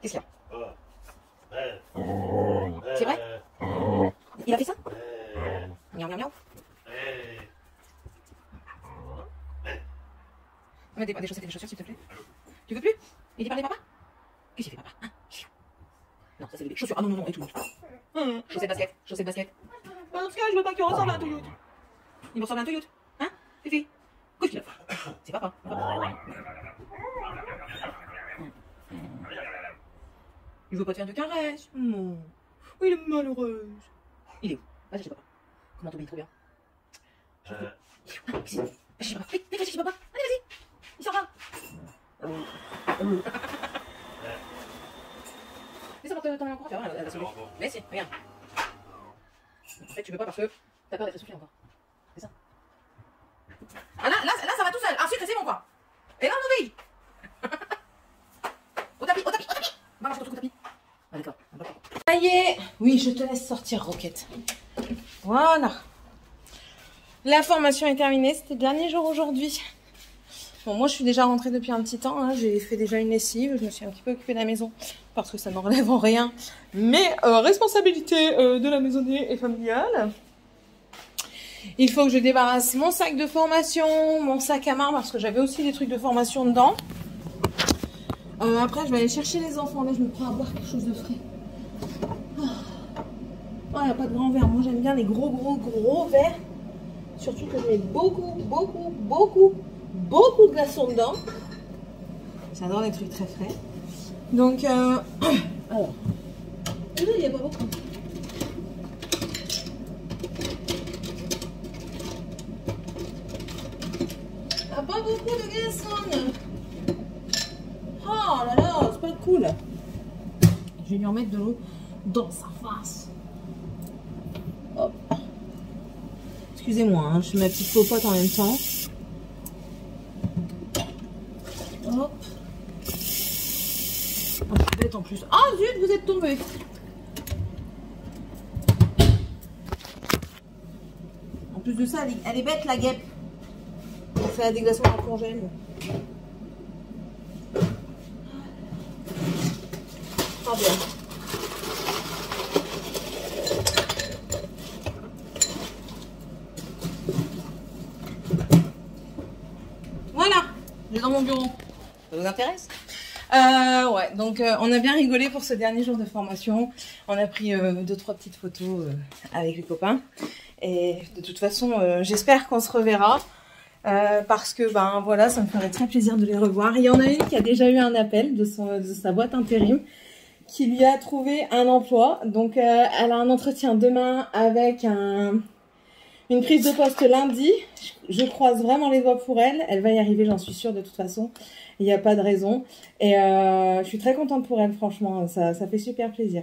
Qu'est-ce qu'il y a? C'est vrai? Il a fait ça? Miaou, miaou, miaou. Mets des chaussettes et des chaussures, s'il te plaît. Tu veux plus? Il dit parler papa? Qu'est-ce qu'il fait, papa? Hein? Non, ça c'est le bébé. Chaussures. Ah non, non, non, et tout. Chaussettes basket, chaussettes basket. Parce que je veux pas qu'il ressemble à un Toyota. Il me ressemble à un Toyota. Hein? Fifi? Qu'est-ce qu'il a? C'est papa. Il veut pas te faire de caresse. Non. Oh, il est malheureux. Il est où? Va chez papa. Comment t'oublies trop bien? Va chez papa. Vite, va chez papa. Allez, vas-y. Il s'en va. Laisse-moi t'en encore faire. Elle va sauver. Mais si, regarde. En fait, tu veux pas parce que t'as peur d'être essoufflé encore. C'est ça. Ah là, ça va tout seul. Ensuite, c'est bon quoi. Et là, on obéit. Au tapis. Va marcher ton truc au tapis. Ah d'accord. Ça y est. Oui, je te laisse sortir, Roquette. Voilà. La formation est terminée. C'était le dernier jour aujourd'hui. Bon, moi, je suis déjà rentrée depuis un petit temps. Hein. J'ai fait déjà une lessive. Je me suis un petit peu occupée de la maison parce que ça ne relève en rien. Mais responsabilité de la maisonnée et familiale. Il faut que je débarrasse mon sac de formation, mon sac à main parce que j'avais aussi des trucs de formation dedans. Après, je vais aller chercher les enfants. Là, je me prends à boire quelque chose de frais. Oh, il n'y a pas de grand verre. Moi, j'aime bien les gros verres. Surtout que je mets beaucoup de glaçons dedans. J'adore les trucs très frais. Donc, alors, il n'y a pas beaucoup. Pas beaucoup de glaçons. Oh là là, c'est pas cool. Je vais lui remettre de l'eau dans sa face. Hop. Excusez-moi, hein, je fais ma petite popote en même temps. Hop. Oh, je suis bête en plus. Ah zut, vous êtes tombé. En plus de ça, elle est bête la guêpe. On fait des glaçons en congèle. Ah bien. Voilà, je vais dans mon bureau. Ça vous intéresse? Ouais, donc on a bien rigolé pour ce dernier jour de formation. On a pris 2-3 petites photos avec les copains. Et de toute façon, j'espère qu'on se reverra. Parce que ben voilà, ça me ferait très plaisir de les revoir. Il y en a une qui a déjà eu un appel de sa boîte intérim qui lui a trouvé un emploi. Donc elle a un entretien demain avec une prise de poste lundi. Je croise vraiment les doigts pour elle. Elle va y arriver, j'en suis sûre de toute façon. Il n'y a pas de raison. Et je suis très contente pour elle, franchement. Ça fait super plaisir.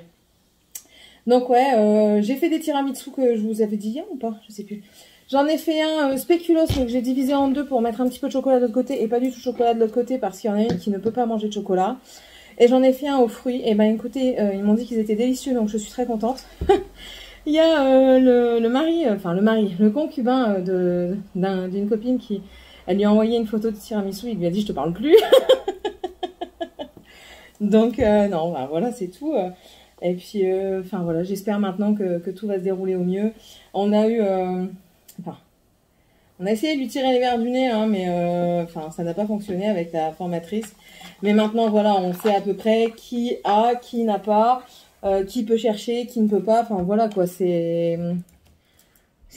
Donc ouais, j'ai fait des tiramisu que je vous avais dit hier ou pas? Je sais plus. J'en ai fait un spéculoos, donc j'ai divisé en deux pour mettre un petit peu de chocolat de l'autre côté et pas du tout chocolat de l'autre côté parce qu'il y en a une qui ne peut pas manger de chocolat. Et j'en ai fait un aux fruits. Et ben écoutez, ils m'ont dit qu'ils étaient délicieux, donc je suis très contente. Il y a le concubin d'une copine qui, elle lui a envoyé une photo de tiramisu, il lui a dit je te parle plus. Donc non, ben, voilà, c'est tout. Et puis, enfin voilà, j'espère maintenant que tout va se dérouler au mieux. On a eu, on a essayé de lui tirer les verres du nez, hein, mais enfin ça n'a pas fonctionné avec la formatrice. Mais maintenant voilà, on sait à peu près qui a, qui n'a pas, qui peut chercher, qui ne peut pas. Enfin voilà quoi, c'est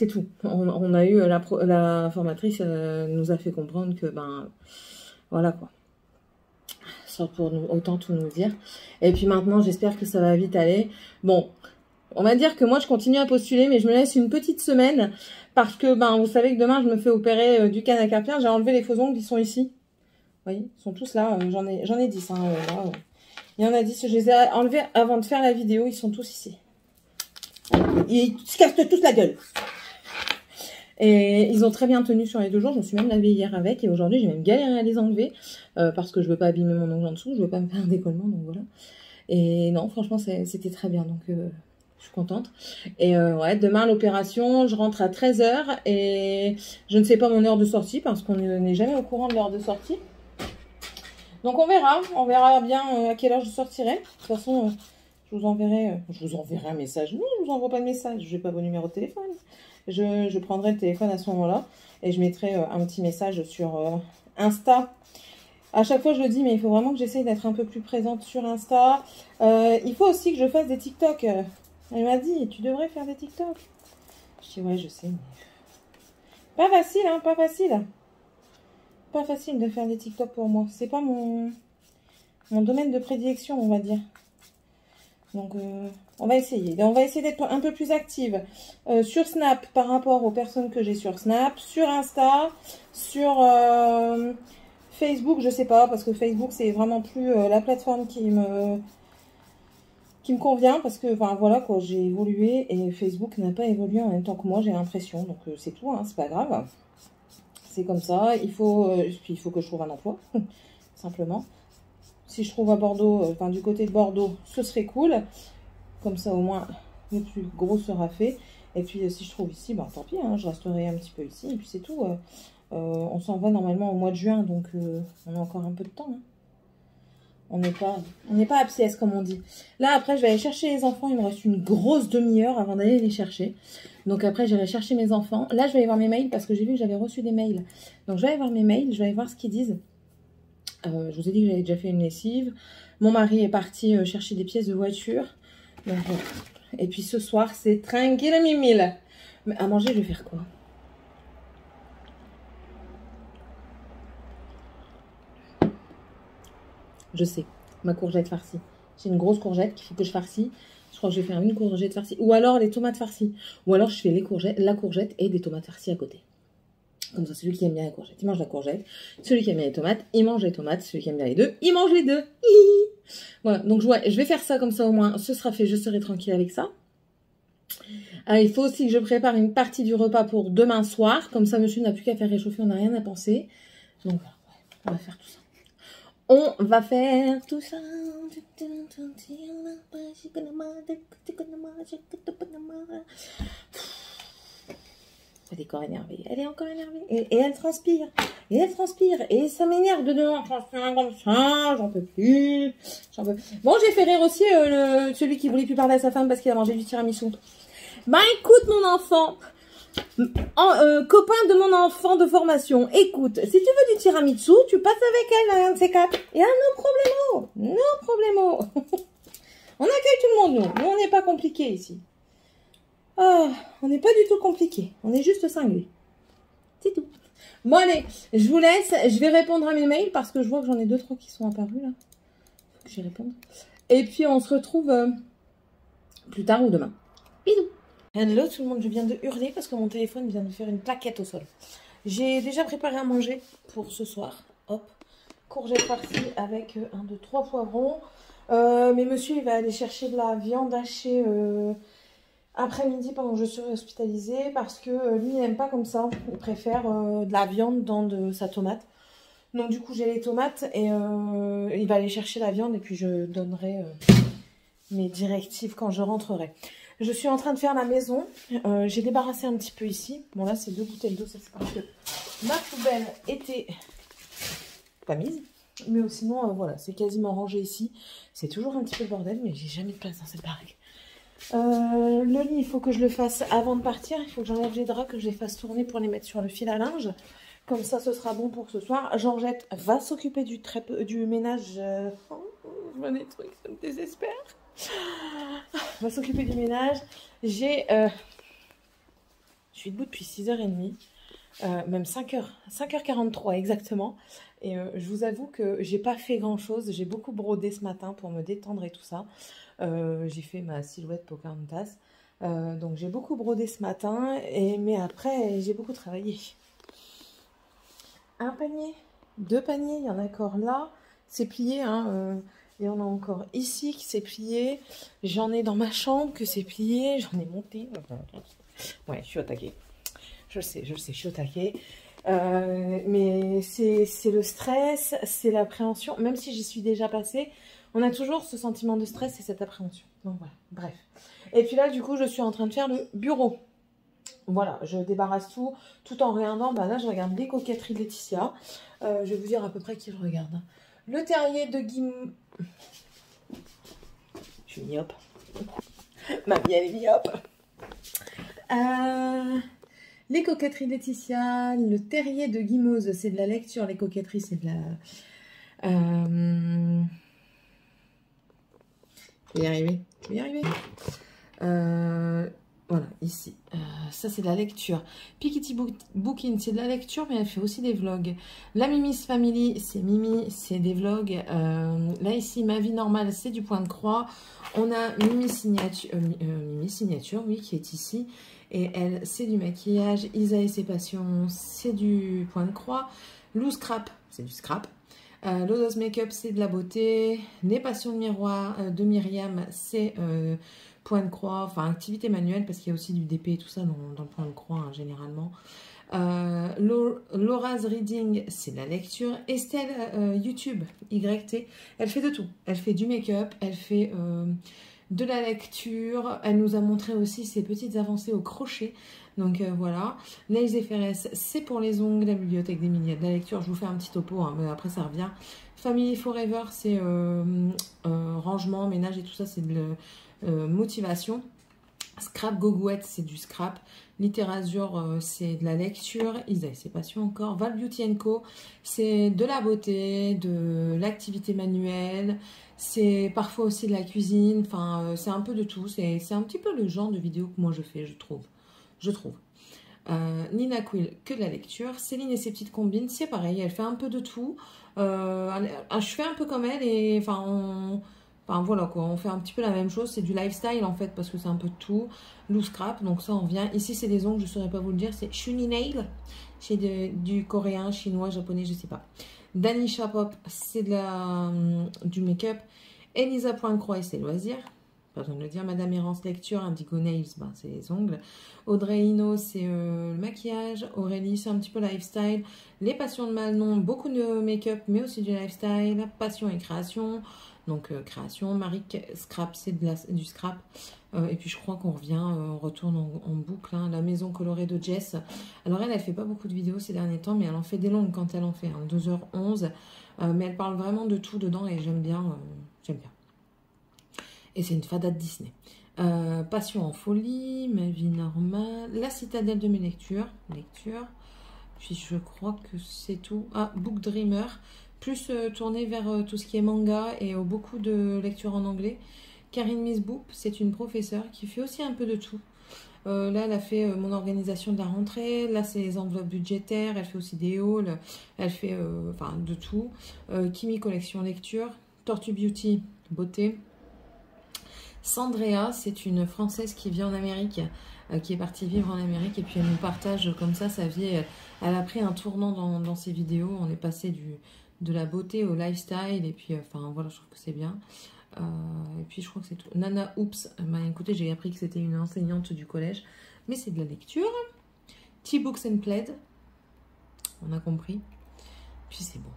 tout. On a eu la formatrice nous a fait comprendre que ben voilà quoi. Pour autant tout nous dire. Et puis maintenant, j'espère que ça va vite aller. Bon, on va dire que moi, je continue à postuler, mais je me laisse une petite semaine parce que, ben, vous savez que demain, je me fais opérer du canal carpien. J'ai enlevé les faux ongles qui sont ici. Vous voyez, ils sont tous là. J'en ai 10. Hein, là. Il y en a 10. Je les ai enlevés avant de faire la vidéo. Ils sont tous ici. Ils se cassent tous la gueule. Et ils ont très bien tenu sur les 2 jours. Je me suis même lavée hier avec. Et aujourd'hui, j'ai même galéré à les enlever. Parce que je veux pas abîmer mon ongle en dessous. Je veux pas me faire un décollement. Donc voilà. Et non, franchement, c'était très bien. Donc, je suis contente. Et ouais, demain, l'opération, je rentre à 13 h. Et je ne sais pas mon heure de sortie. Parce qu'on n'est jamais au courant de l'heure de sortie. Donc on verra bien à quelle heure je sortirai. De toute façon, je vous enverrai un message. Non, je vous envoie pas de message, je n'ai pas vos numéros de téléphone. Je prendrai le téléphone à ce moment-là et je mettrai un petit message sur Insta. À chaque fois, je le dis, mais il faut vraiment que j'essaye d'être un peu plus présente sur Insta. Il faut aussi que je fasse des TikTok. Elle m'a dit, tu devrais faire des TikTok. Je dis, ouais, je sais, mais... Pas facile, hein, pas facile. Pas facile de faire des TikTok pour moi. C'est pas mon domaine de prédilection, on va dire. Donc, on va essayer. On va essayer d'être un peu plus active sur Snap par rapport aux personnes que j'ai sur Snap, sur Insta, sur Facebook, je sais pas, parce que Facebook, c'est vraiment plus la plateforme qui me convient, parce que, enfin, voilà, quoi, j'ai évolué et Facebook n'a pas évolué en même temps que moi, j'ai l'impression. Donc, c'est tout, hein, c'est pas grave. C'est comme ça. Il faut que je trouve un emploi, simplement. Si je trouve à Bordeaux, enfin du côté de Bordeaux, ce serait cool. Comme ça, au moins, le plus gros sera fait. Et puis, si je trouve ici, ben, tant pis, hein, je resterai un petit peu ici. Et puis, c'est tout. On s'en va normalement au mois de juin, donc on a encore un peu de temps. Hein. On n'est pas à pièce, comme on dit. Là, après, je vais aller chercher les enfants. Il me reste une grosse demi-heure avant d'aller les chercher. Donc, après, j'irai chercher mes enfants. Là, je vais aller voir mes mails parce que j'ai vu que j'avais reçu des mails. Donc, je vais aller voir mes mails. Je vais aller voir ce qu'ils disent. Je vous ai dit que j'avais déjà fait une lessive. Mon mari est parti chercher des pièces de voiture. Donc, et puis, ce soir, c'est tranquille, mimile. Mais à manger, je vais faire quoi? Je sais, ma courgette farcie. J'ai une grosse courgette qu'il faut que je farcie. Je crois que je vais faire une courgette farcie. Ou alors les tomates farcies. Ou alors je fais la courgette et des tomates farcies à côté. Comme ça, celui qui aime bien la courgette, il mange la courgette. Celui qui aime bien les tomates, il mange les tomates. Celui qui aime bien les deux, il mange les deux. Hihi. Voilà, donc je vais faire ça comme ça au moins. Ce sera fait, je serai tranquille avec ça. Il faut aussi que je prépare une partie du repas pour demain soir. Comme ça, monsieur n'a plus qu'à faire réchauffer, on n'a rien à penser. Donc voilà, on va faire tout ça. On va faire tout ça. Elle est encore énervée. Elle est encore énervée. Et elle transpire. Et elle transpire. Et ça m'énerve de devoir transpirer comme ça. J'en peux plus. Bon, j'ai fait rire aussi celui qui voulait plus parler à sa femme parce qu'il a mangé du tiramisu. Bah écoute mon enfant. Copain de mon enfant de formation, écoute, si tu veux du tiramisu, tu passes avec elle, un de ces quatre. Et no problemo, no problemo. On accueille tout le monde, nous. Nous, on n'est pas compliqué ici. Oh, on n'est pas du tout compliqué. On est juste cinglé. C'est tout. Bon, allez, je vous laisse. Je vais répondre à mes mails parce que je vois que j'en ai 2-3 qui sont apparus là. Faut que j'y réponde. Et puis, on se retrouve plus tard ou demain. Bisous. Hello tout le monde, je viens de hurler parce que mon téléphone vient de faire une plaquette au sol. J'ai déjà préparé à manger pour ce soir. Hop, courgette farcie avec 1, 2, 3 poivrons. Mais monsieur, il va aller chercher de la viande hachée après-midi pendant que je serai hospitalisée parce que lui, il n'aime pas comme ça. Il préfère de la viande dans de sa tomate. Donc du coup, j'ai les tomates et il va aller chercher la viande et puis je donnerai mes directives quand je rentrerai. Je suis en train de faire la maison. J'ai débarrassé un petit peu ici. Bon, là, c'est 2 bouteilles d'eau. Ça, c'est parce que ma poubelle était pas mise. Mais sinon, voilà, c'est quasiment rangé ici. C'est toujours un petit peu le bordel, mais j'ai jamais de place dans cette baraque. Le lit, il faut que je le fasse avant de partir. Il faut que j'enlève les draps, que je les fasse tourner pour les mettre sur le fil à linge. Comme ça, ce sera bon pour ce soir. Georgette va s'occuper du ménage. Oh, je vois des trucs, ça me désespère. Va s'occuper du ménage. Je suis debout depuis 6h30, même 5h43 exactement. Et je vous avoue que j'ai pas fait grand chose. J'ai beaucoup brodé ce matin pour me détendre et tout ça. J'ai fait ma silhouette Pocahontas. Donc j'ai beaucoup brodé ce matin. Mais après, j'ai beaucoup travaillé. Un panier, 2 paniers, il y en a encore là. C'est plié, hein. Il y en a encore ici qui s'est plié. J'en ai dans ma chambre que c'est plié. J'en ai monté. Ouais, je suis au taquet. Je sais, je suis au taquet. Mais c'est le stress, c'est l'appréhension. Même si j'y suis déjà passée, on a toujours ce sentiment de stress et cette appréhension. Donc voilà, bref. Et puis là, du coup, je suis en train de faire le bureau. Voilà, je débarrasse tout en regardant. Bah là, je regarde les coquetteries de Laetitia. Je vais vous dire à peu près qui je regarde. Le terrier de Guimauve. Je suis myope. Ma vie, elle est myope. Les coquetteries Laetitia. Le terrier de Guimauve, c'est de la lecture. Les coquetteries, c'est de la... Je vais y arriver. Je vais y arriver. Voilà, ici. Ça, c'est de la lecture. Piketty Booking, c'est de la lecture, mais elle fait aussi des vlogs. La Mimi's Family, c'est Mimi, c'est des vlogs. Là, ici, Ma vie normale, c'est du point de croix. On a Mimi Signature, oui, qui est ici. Et elle, c'est du maquillage. Isa et ses passions, c'est du point de croix. Lou Scrap, c'est du scrap. Lodos Makeup, c'est de la beauté. Les passions de miroir de Myriam, c'est point de croix, enfin activité manuelle, parce qu'il y a aussi du DP et tout ça dans le point de croix, hein, généralement. Laura's Reading, c'est de la lecture. Estelle YouTube, YT, elle fait de tout. Elle fait du make-up, elle fait de la lecture. Elle nous a montré aussi ses petites avancées au crochet. Donc voilà. Nails et Ferres, c'est pour les ongles. La bibliothèque des milliers de la lecture. Je vous fais un petit topo, hein, mais après ça revient. Family Forever, c'est rangement, ménage et tout ça, c'est de motivation. Scrap Gogouette, c'est du scrap. Littérature, c'est de la lecture. Isa et ses passions encore. Val Beauty Co, c'est de la beauté, de l'activité manuelle. C'est parfois aussi de la cuisine. Enfin, c'est un peu de tout. C'est un petit peu le genre de vidéo que moi je fais, je trouve. Nina Quill, que de la lecture. Céline et ses petites combines, c'est pareil. Elle fait un peu de tout. Je fais un peu comme elle et enfin voilà quoi, on fait un petit peu la même chose, c'est du lifestyle en fait parce que c'est un peu de tout. Lou Scrap, donc ça on revient. Ici c'est des ongles, je ne saurais pas vous le dire, c'est Shuni Nail, c'est du coréen, chinois, japonais, je sais pas. Danisha Pop, c'est du make-up. Elisa Pointe-Croix, c'est loisirs. Pas besoin de le dire. Madame Errance Lecture, Indigo Nails, ben, c'est les ongles. Audrey Hino, c'est le maquillage. Aurélie, c'est un petit peu lifestyle. Les passions de Malnon, beaucoup de make-up, mais aussi du lifestyle. Passion et création. Donc création. Marie Scrap, c'est du scrap. Et puis je crois qu'on revient, on retourne en boucle. Hein. La maison colorée de Jess. Alors elle fait pas beaucoup de vidéos ces derniers temps, mais elle en fait des longues quand elle en fait. Hein, 2h11. Mais elle parle vraiment de tout dedans et j'aime bien. Et c'est une fada de Disney. Passion en folie, Ma vie normale, La citadelle de mes lectures. Puis je crois que c'est tout. Ah, Book Dreamer. Plus tourné vers tout ce qui est manga et beaucoup de lectures en anglais. Karine Miss Boop, c'est une professeure qui fait aussi un peu de tout. Là, elle a fait mon organisation de la rentrée. Là, c'est les enveloppes budgétaires. Elle fait aussi des hauls. Elle fait de tout. Kimi Collection Lecture. Tortue Beauty, beauté. Sandrea, c'est une Française qui vit en Amérique, qui est partie vivre en Amérique et puis elle nous partage comme ça sa vie. Elle a pris un tournant dans ses vidéos. On est passé de la beauté au lifestyle et puis enfin voilà, je trouve que c'est bien. Et puis je crois que c'est tout. Nana Oops, écoutez, j'ai appris que c'était une enseignante du collège, mais c'est de la lecture. T-Books and Plaid, on a compris. Puis c'est bon.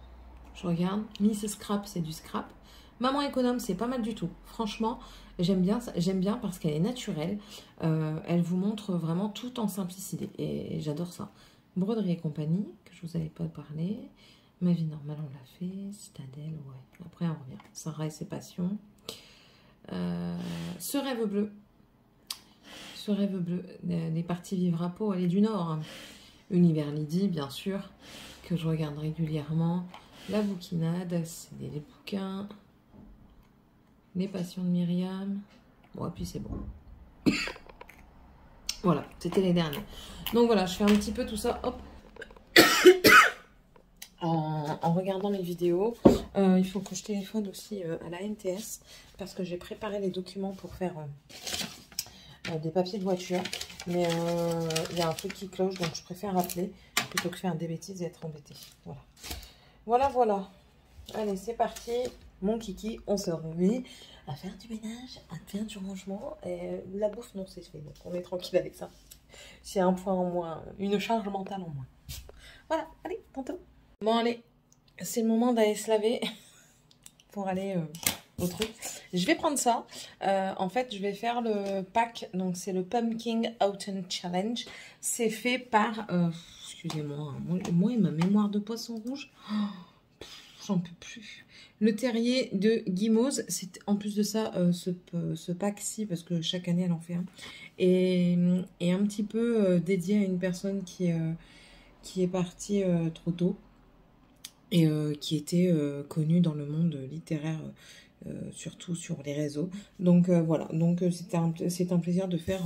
Je regarde. Miss Scrap, c'est du scrap. Maman économe, c'est pas mal du tout. Franchement, j'aime bien parce qu'elle est naturelle. Elle vous montre vraiment tout en simplicité. Et j'adore ça. Broderie et compagnie, que je vous avais pas parlé. Ma vie normale, on l'a fait. Citadelle, ouais. Après, on revient. Sarah et ses passions. Ce rêve bleu. Ce rêve bleu. Des parties vivre à Pau, elle est du Nord. Univers Lydie, bien sûr, que je regarde régulièrement. La bouquinade, c'est des bouquins. Les passions de Myriam. Bon, et puis c'est bon. Voilà, c'était les derniers. Donc voilà, je fais un petit peu tout ça, hop. En regardant mes vidéos. Il faut que je téléphone aussi à la NTS. Parce que j'ai préparé les documents pour faire des papiers de voiture. Mais il y a un truc qui cloche, donc je préfère appeler plutôt que faire des bêtises et être embêtée. Voilà. Voilà. Allez, c'est parti. Mon kiki, on se remet à faire du ménage, à faire du rangement. Et la bouffe, non, c'est fait. Donc, on est tranquille avec ça. C'est un point en moins, une charge mentale en moins. Voilà, allez, tantôt. Bon, allez, c'est le moment d'aller se laver pour aller au truc. Je vais prendre ça. En fait, je vais faire le pack. Donc, c'est le Pumpkin Autumn Challenge. C'est fait par... excusez-moi, moi et ma mémoire de poisson rouge. Oh, j'en peux plus. Le Terrier de Guimauze. C'est en plus de ça, ce pack-ci, parce que chaque année elle en fait un, est un petit peu dédié à une personne qui est partie trop tôt et qui était connue dans le monde littéraire, surtout sur les réseaux. Donc voilà, donc c'est un plaisir de faire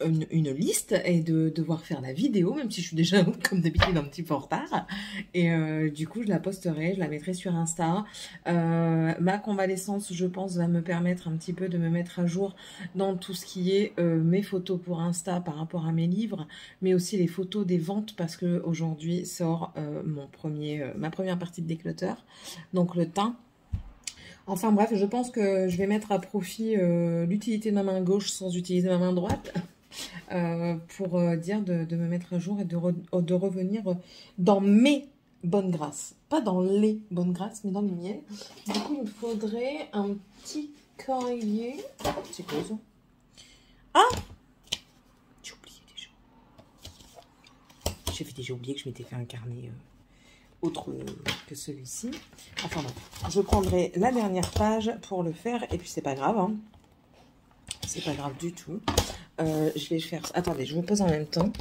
une liste et de devoir faire la vidéo, même si je suis déjà, comme d'habitude, un petit peu en retard. Et du coup, je la posterai, je la mettrai sur Insta. Ma convalescence, je pense, va me permettre un petit peu de me mettre à jour dans tout ce qui est mes photos pour Insta par rapport à mes livres, mais aussi les photos des ventes, parce que aujourd'hui sort ma première partie de déclutter, donc le teint. Enfin bref, je pense que je vais mettre à profit l'utilité de ma main gauche sans utiliser ma main droite. Pour dire de me mettre à jour et de revenir dans mes bonnes grâces. Pas dans les bonnes grâces, mais dans les miennes. Du coup, il me faudrait un petit cahier. C'est quoi ça? Ah! J'ai oublié déjà. J'avais déjà oublié que je m'étais fait un carnet autre que celui-ci. Enfin bon, je prendrai la dernière page pour le faire. Et puis c'est pas grave, hein. C'est pas grave du tout. Je vais faire... Attendez, je vous pose en même temps.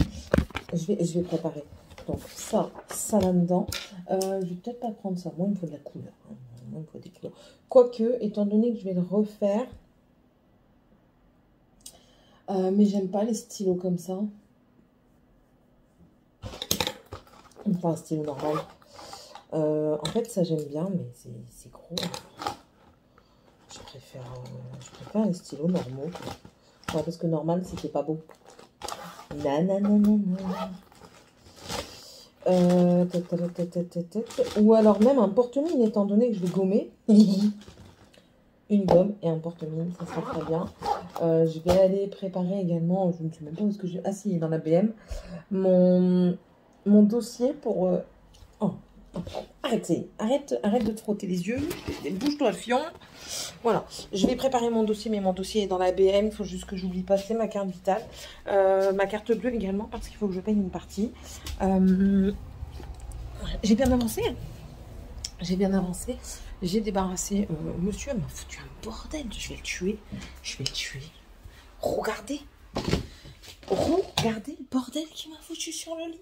Je vais préparer. Donc ça là-dedans. Je vais peut-être pas prendre ça. Moi, il me faut de la couleur. Hein. Moi, il me faut des couleurs. Quoique, étant donné que je vais le refaire. Mais j'aime pas les stylos comme ça. Enfin, un stylo normal. En fait, ça j'aime bien, mais c'est gros. Je préfère les stylos normaux. Ouais, parce que normal, c'était pas beau. Ou alors même un porte-mine, étant donné que je vais gommer. Une gomme et un porte-mine, ça sera très bien. Je vais aller préparer également, je ne sais même pas où est-ce que j'ai... Ah si, il est dans la BM. Mon dossier pour... Oh, arrête de te frotter les yeux. Bouge-toi le fion. Voilà, je vais préparer mon dossier, mais mon dossier est dans la BM. Il faut juste que j'oublie pas, c'est ma carte vitale. Ma carte bleue également, parce qu'il faut que je paye une partie. J'ai bien avancé. Hein. J'ai bien avancé. J'ai débarrassé. Monsieur m'a foutu un bordel. Je vais le tuer. Je vais le tuer. Regardez. Regardez le bordel qu'il m'a foutu sur le lit.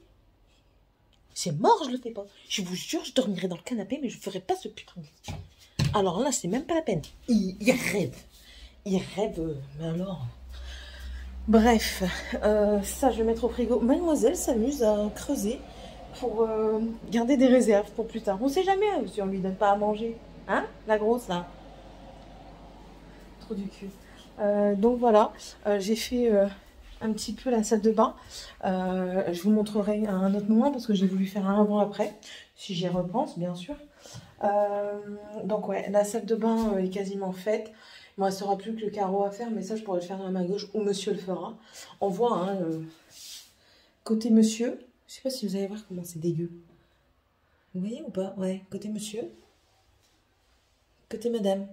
C'est mort, je le fais pas. Je vous jure, je dormirai dans le canapé, mais je ferai pas ce putain de... Alors là, c'est même pas la peine. Il rêve. Il rêve, mais alors... Bref, ça, je vais mettre au frigo. Mademoiselle s'amuse à creuser pour garder des réserves pour plus tard. On sait jamais si on lui donne pas à manger. Hein, la grosse, là. Trop du cul. Donc voilà, j'ai fait... un petit peu la salle de bain. Je vous montrerai à un autre moment parce que j'ai voulu faire un avant-après, si j'y repense, bien sûr. Donc ouais, la salle de bain est quasiment faite. Il ne me restera plus que le carreau à faire, mais ça, je pourrais le faire dans la main gauche ou monsieur le fera. On voit, hein, côté monsieur, je sais pas si vous allez voir comment c'est dégueu. Vous voyez ou pas? Ouais, côté monsieur. Côté madame.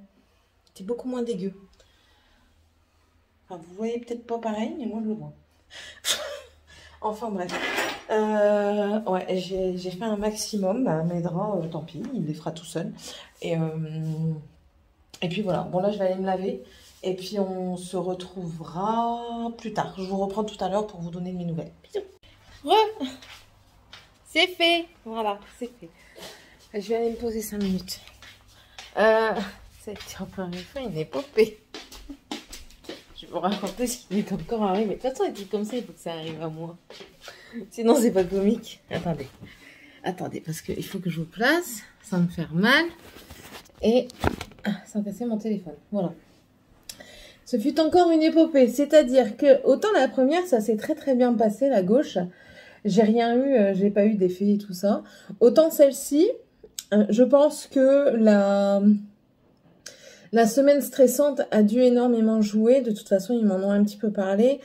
C'est beaucoup moins dégueu. Enfin, vous voyez peut-être pas pareil, mais moi je le vois. Enfin bref. Ouais, j'ai fait un maximum. Bah, mes draps, tant pis, il les fera tout seul. Et puis voilà. Bon là, je vais aller me laver. Et puis on se retrouvera plus tard. Je vous reprends tout à l'heure pour vous donner mes nouvelles. Bisous. C'est fait. Voilà, c'est fait. Je vais aller me poser 5 minutes. C'était encore une fois une épopée. Je vais vous raconter ce qui m'est encore arrivé. De toute façon, des trucs comme ça, il faut que ça arrive à moi. Sinon, c'est pas comique. Attendez. Attendez, parce qu'il faut que je vous place sans me faire mal. Et sans casser mon téléphone. Voilà. Ce fut encore une épopée. C'est-à-dire que, autant la première, ça s'est très très bien passé, la gauche. J'ai rien eu, j'ai pas eu d'effet et tout ça. Autant celle-ci, je pense que la semaine stressante a dû énormément jouer. De toute façon, ils m'en ont un petit peu parlé.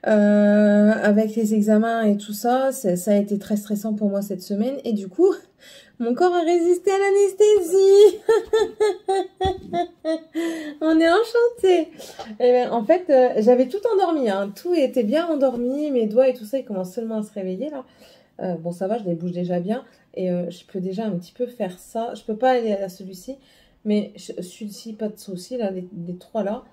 Avec les examens et tout ça, ça a été très stressant pour moi cette semaine. Et du coup, mon corps a résisté à l'anesthésie. On est enchantés. En fait, j'avais tout endormi. Hein. Tout était bien endormi. Mes doigts et tout ça, ils commencent seulement à se réveiller là. Bon, ça va, je les bouge déjà bien. Et je peux déjà un petit peu faire ça. Je peux pas aller à celui-ci, mais celui-ci, pas de souci, là, les trois là.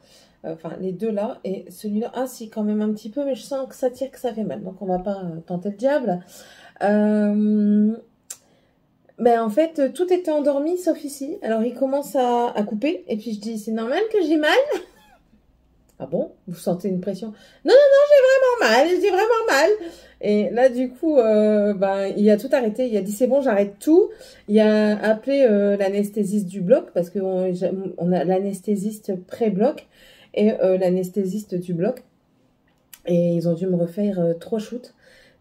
Enfin, les deux là. Et celui-là, ah si, quand même un petit peu, mais je sens que ça tire, que ça fait mal. Donc, on va pas tenter le diable. Ben, en fait, tout était endormi, sauf ici. Alors, il commence à couper. Et puis, je dis, c'est normal que j'ai mal? Ah bon? Vous sentez une pression? Non, non, non, j'ai vraiment mal, j'ai vraiment mal. Et là, du coup, ben, il a tout arrêté. Il a dit, c'est bon, j'arrête tout. Il a appelé l'anesthésiste du bloc, parce qu'on a l'anesthésiste pré-bloc et l'anesthésiste du bloc. Et ils ont dû me refaire 3 shoots,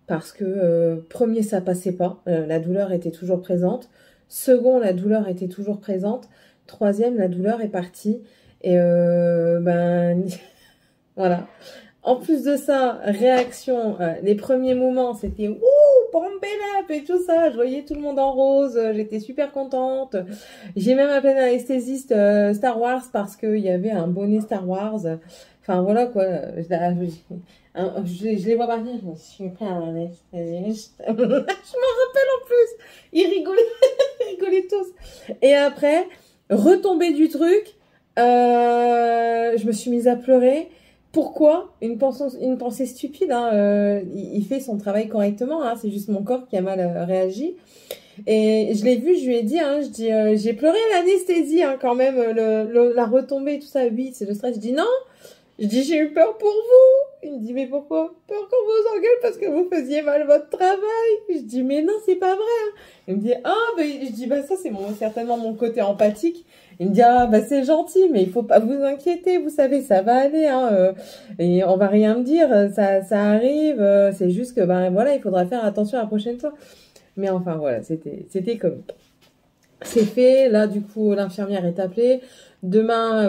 parce que premier, ça passait pas. La douleur était toujours présente. Second, la douleur était toujours présente. Troisième, la douleur est partie. Et ben... Voilà. En plus de ça, réaction, les premiers moments, c'était wouh, pump it up et tout ça. Je voyais tout le monde en rose, j'étais super contente. J'ai même appelé un anesthésiste Star Wars parce qu'il y avait un bonnet Star Wars. Enfin voilà quoi. Je les vois partir, je me suis pris un anesthésiste. Je m'en rappelle en plus. Ils rigolaient, ils rigolaient tous. Et après, retombée du truc, je me suis mise à pleurer. Pourquoi? Une pensée stupide, hein, il fait son travail correctement, hein, c'est juste mon corps qui a mal réagi. Et je l'ai vu, je lui ai dit, hein, je dis, j'ai pleuré l'anesthésie, hein, quand même, la retombée, tout ça, oui, c'est le stress. Je dis non, je dis j'ai eu peur pour vous. Il me dit mais pourquoi? Peur qu'on vous engueule parce que vous faisiez mal votre travail. Je dis mais non, c'est pas vrai. Il me dit ah bah je dis bah ça c'est certainement mon côté empathique. Il me dit ah bah c'est gentil mais il faut pas vous inquiéter, vous savez ça va aller hein, et on va rien me dire, ça arrive, c'est juste que ben voilà, il faudra faire attention la prochaine fois. Mais enfin voilà, c'était comique. C'est fait, là du coup l'infirmière est appelée. Demain,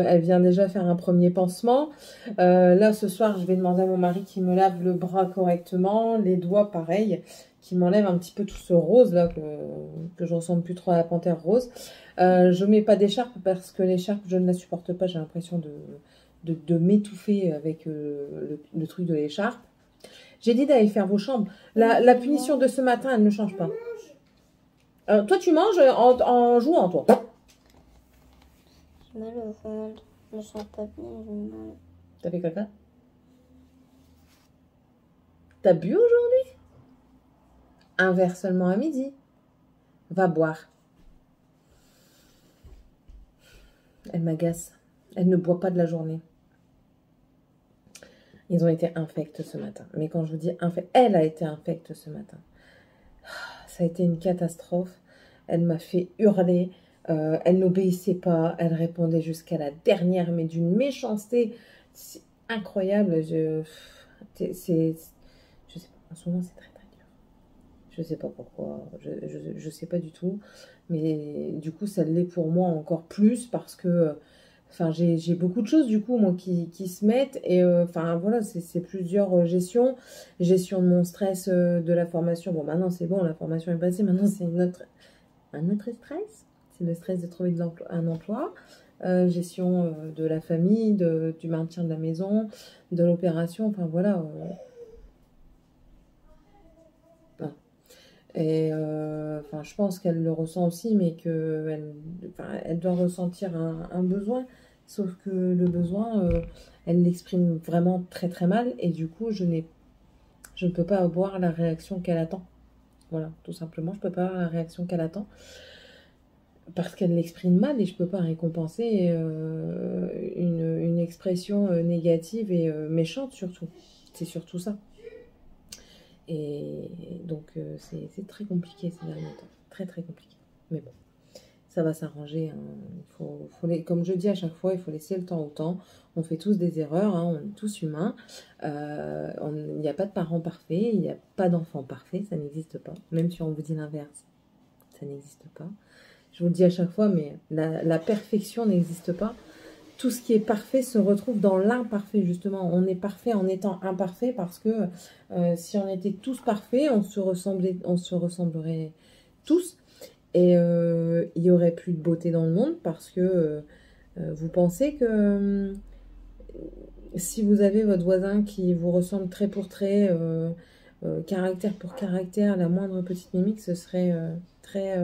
elle vient déjà faire un premier pansement. Là, ce soir, je vais demander à mon mari qui me lave le bras correctement, les doigts pareil, qui m'enlève un petit peu tout ce rose là que je ressemble plus trop à la panthère rose. Je mets pas d'écharpe parce que l'écharpe, je ne la supporte pas. J'ai l'impression de m'étouffer avec le truc de l'écharpe. J'ai dit d'aller faire vos chambres. La punition de ce matin, elle ne change pas. Toi, tu manges en jouant, toi. J'ai mal au ventre, je me sens pas bien, j'ai mal. T'as fait caca? T'as bu aujourd'hui? Un verre seulement à midi. Va boire. Elle m'agace. Elle ne boit pas de la journée. Ils ont été infects ce matin. Mais quand je vous dis infects, elle a été infecte ce matin. Ça a été une catastrophe. Elle m'a fait hurler. Elle n'obéissait pas. Elle répondait jusqu'à la dernière, mais d'une méchanceté. C'est incroyable. Je sais pas. En ce moment, c'est très très dur. Je sais pas pourquoi. Je sais pas du tout. Mais du coup, ça l'est pour moi encore plus parce que... Enfin, j'ai beaucoup de choses, du coup, moi, qui se mettent. Et, enfin, voilà, c'est plusieurs gestions. Gestion de mon stress de la formation. Bon, maintenant, c'est bon, la formation est passée. Maintenant, c'est un autre stress. C'est le stress de trouver un emploi. Gestion de la famille, du maintien de la maison, de l'opération. Enfin, voilà. Et enfin, je pense qu'elle le ressent aussi, mais elle doit ressentir un besoin. Sauf que le besoin, elle l'exprime vraiment très très mal. Et du coup, je ne peux pas avoir la réaction qu'elle attend. Voilà, tout simplement, je ne peux pas avoir la réaction qu'elle attend. Parce qu'elle l'exprime mal et je ne peux pas récompenser une expression négative et méchante surtout. C'est surtout ça. Et donc, c'est très compliqué ces derniers temps. Très, très compliqué. Mais bon, ça va s'arranger. Hein. Comme je dis à chaque fois, il faut laisser le temps au temps. On fait tous des erreurs, hein. On est tous humains. Il n'y a pas de parents parfaits, il n'y a pas d'enfants parfaits, ça n'existe pas. Même si on vous dit l'inverse, ça n'existe pas. Je vous le dis à chaque fois, mais la perfection n'existe pas. Tout ce qui est parfait se retrouve dans l'imparfait, justement. On est parfait en étant imparfait parce que si on était tous parfaits, on se ressemblerait tous. Et il n'y aurait plus de beauté dans le monde parce que vous pensez que si vous avez votre voisin qui vous ressemble trait pour trait, caractère pour caractère, la moindre petite mimique, ce serait très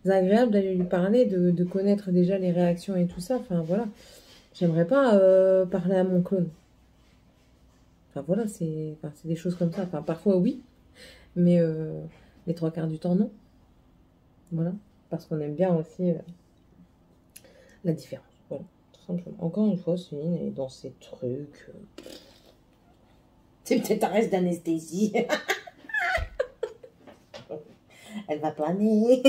agréable d'aller lui parler, de connaître déjà les réactions et tout ça. Enfin voilà, j'aimerais pas parler à mon clone. Enfin voilà, c'est des choses comme ça. Enfin parfois oui, mais les 3/4 du temps non. Voilà, parce qu'on aime bien aussi la différence. Voilà, tout simplement. Encore une fois, Céline est dans ces trucs. C'est peut-être un reste d'anesthésie. Elle va planer.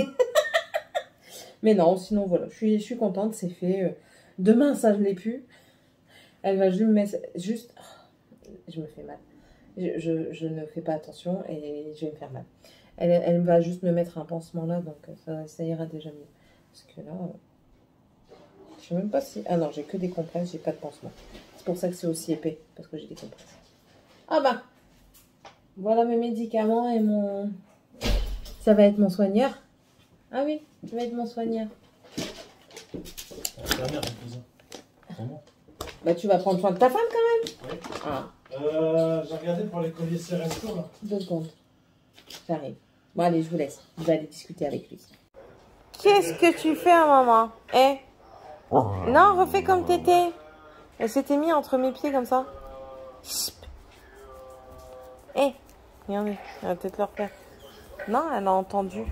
Mais non, sinon voilà, je suis contente, c'est fait. Demain, ça je l'ai pu. Elle va juste me mettre. Juste. Je me fais mal. Je ne fais pas attention et je vais me faire mal. Elle va juste me mettre un pansement là, donc ça ira déjà mieux. Parce que là, je sais même pas si... Ah non, j'ai que des compresses, j'ai pas de pansement. C'est pour ça que c'est aussi épais, parce que j'ai des compresses. Ah bah, voilà mes médicaments et mon... Ça va être mon soigneur. Ah oui, ça va être mon soigneur. La merde, vraiment. Bah tu vas prendre soin de ta femme quand même. Oui. Ah. J'ai regardé pour les colliers Ceresco là. 2 secondes. J'arrive. Bon allez, je vous laisse. Je vais aller discuter avec lui. Qu'est-ce que tu fais, maman? Eh? Non, refais comme t'étais. Elle s'était mise entre mes pieds comme ça. Eh, regardez, elle va peut-être le refaire. Non, elle a entendu.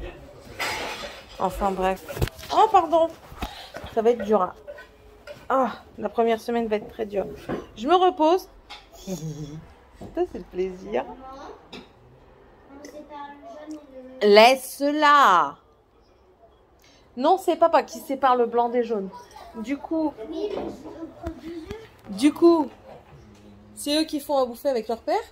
Enfin bref. Oh, pardon. Ça va être dur. Hein. Ah, la première semaine va être très dure. Je me repose. Ça, c'est le plaisir. Laisse-la. Non, c'est papa qui sépare le blanc des jaunes. Du coup, c'est eux qui font à bouffer avec leur père.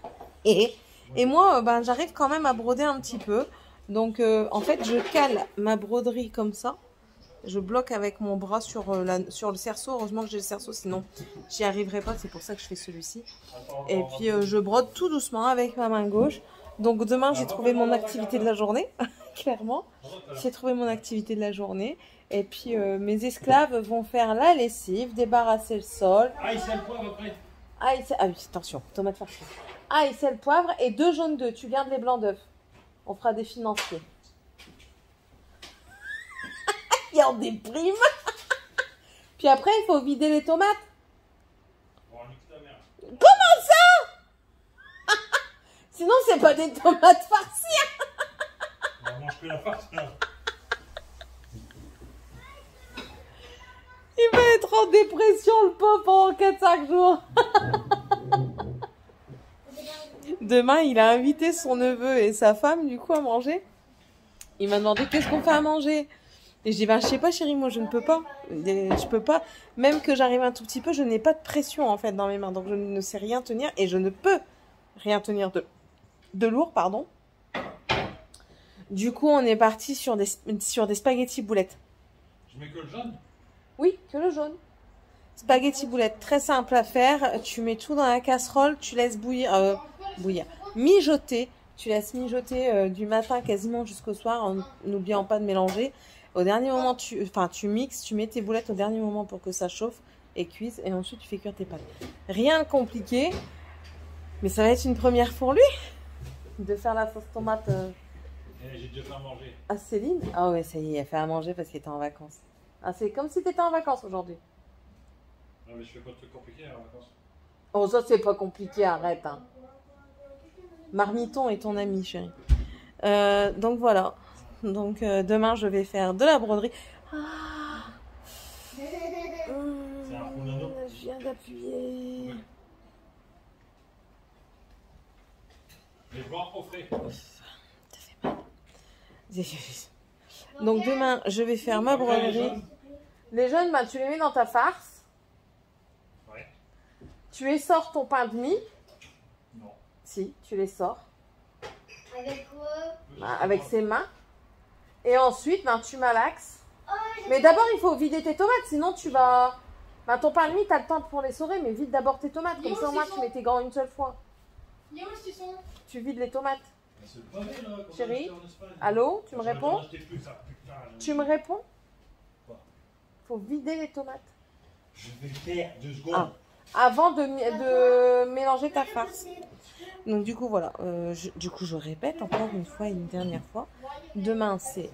Et moi, ben, j'arrive quand même à broder un petit peu. Donc, en fait, je cale ma broderie comme ça. Je bloque avec mon bras sur le cerceau. Heureusement que j'ai le cerceau, sinon j'y arriverai pas. C'est pour ça que je fais celui-ci. Et puis, je brode tout doucement avec ma main gauche. Donc, demain, j'ai trouvé mon activité de la journée. Clairement. J'ai trouvé mon activité de la journée. Et puis, mes esclaves vont faire la lessive, débarrasser le sol. Ah, ici, le poivre après. Ah oui, attention, tomate farcie. Ail, sel, poivre et 2 jaunes d'œufs. Tu gardes les blancs d'œufs. On fera des financiers. Il en déprime. Puis après, il faut vider les tomates. Comment ça? Sinon, c'est pas des tomates farcies. On mange que la farce là. Il va être en dépression, le pauvre, pendant 4-5 jours. Demain, il a invité son neveu et sa femme, du coup, à manger. Il m'a demandé qu'est-ce qu'on fait à manger. Et je dis, ben, je sais pas, chérie, moi, je ne peux pas. Je peux pas. Même que j'arrive un tout petit peu, je n'ai pas de pression, en fait, dans mes mains. Donc, je ne sais rien tenir et je ne peux rien tenir de lourd, pardon. Du coup, on est parti sur des spaghettis boulettes. Je mets que le jaune? Oui, que le jaune. Spaghetti boulettes, très simple à faire. Tu mets tout dans la casserole, tu laisses mijoter. Tu laisses mijoter du matin quasiment jusqu'au soir en n'oubliant pas de mélanger. Au dernier moment, tu mixes, tu mets tes boulettes au dernier moment pour que ça chauffe et cuise. Et ensuite, tu fais cuire tes pâtes. Rien de compliqué. Mais ça va être une première pour lui de faire la sauce tomate J'ai déjà fait à manger. à Céline. Ah ouais, ça y est, elle fait à manger parce qu'elle était en vacances. Ah, c'est comme si tu étais en vacances aujourd'hui. Non, mais je fais pas de trucs compliqués en vacances. Oh, ça, c'est pas compliqué, arrête. Hein. Marmiton est ton ami, chérie. Donc, voilà. Donc, demain, je vais faire de la broderie. Ah. C'est un rouleau. Je viens d'appuyer. Ouais. Les blancs au frais. Ça fait mal. Donc, demain, je vais faire ma broderie. Les jaunes, bah, tu les mets dans ta farce. Ouais. Tu essores ton pain de mie? Non. Si, tu les sors. Avec quoi? Avec ses mains. Et ensuite, ben, tu malaxes. Mais d'abord, il faut vider tes tomates, sinon tu vas... Ben, ton pain de mie, tu as le temps pour les saurer, mais vide d'abord tes tomates. Comme ça, au moins, tu mets tes gants une seule fois. Il y a où ce qu'ils sont? Tu vides les tomates. C'est le pavé, là, quand Chérie, on est en Espagne. allô, tu me J'aurais réponds? dû en acheter plus, ça, putain, Tu me réponds? Quoi? Faut vider les tomates. Je vais le faire 2 secondes. Ah. avant de mélanger ta farce. Donc du coup, voilà. Du coup, je répète encore une fois, une dernière fois. Demain, c'est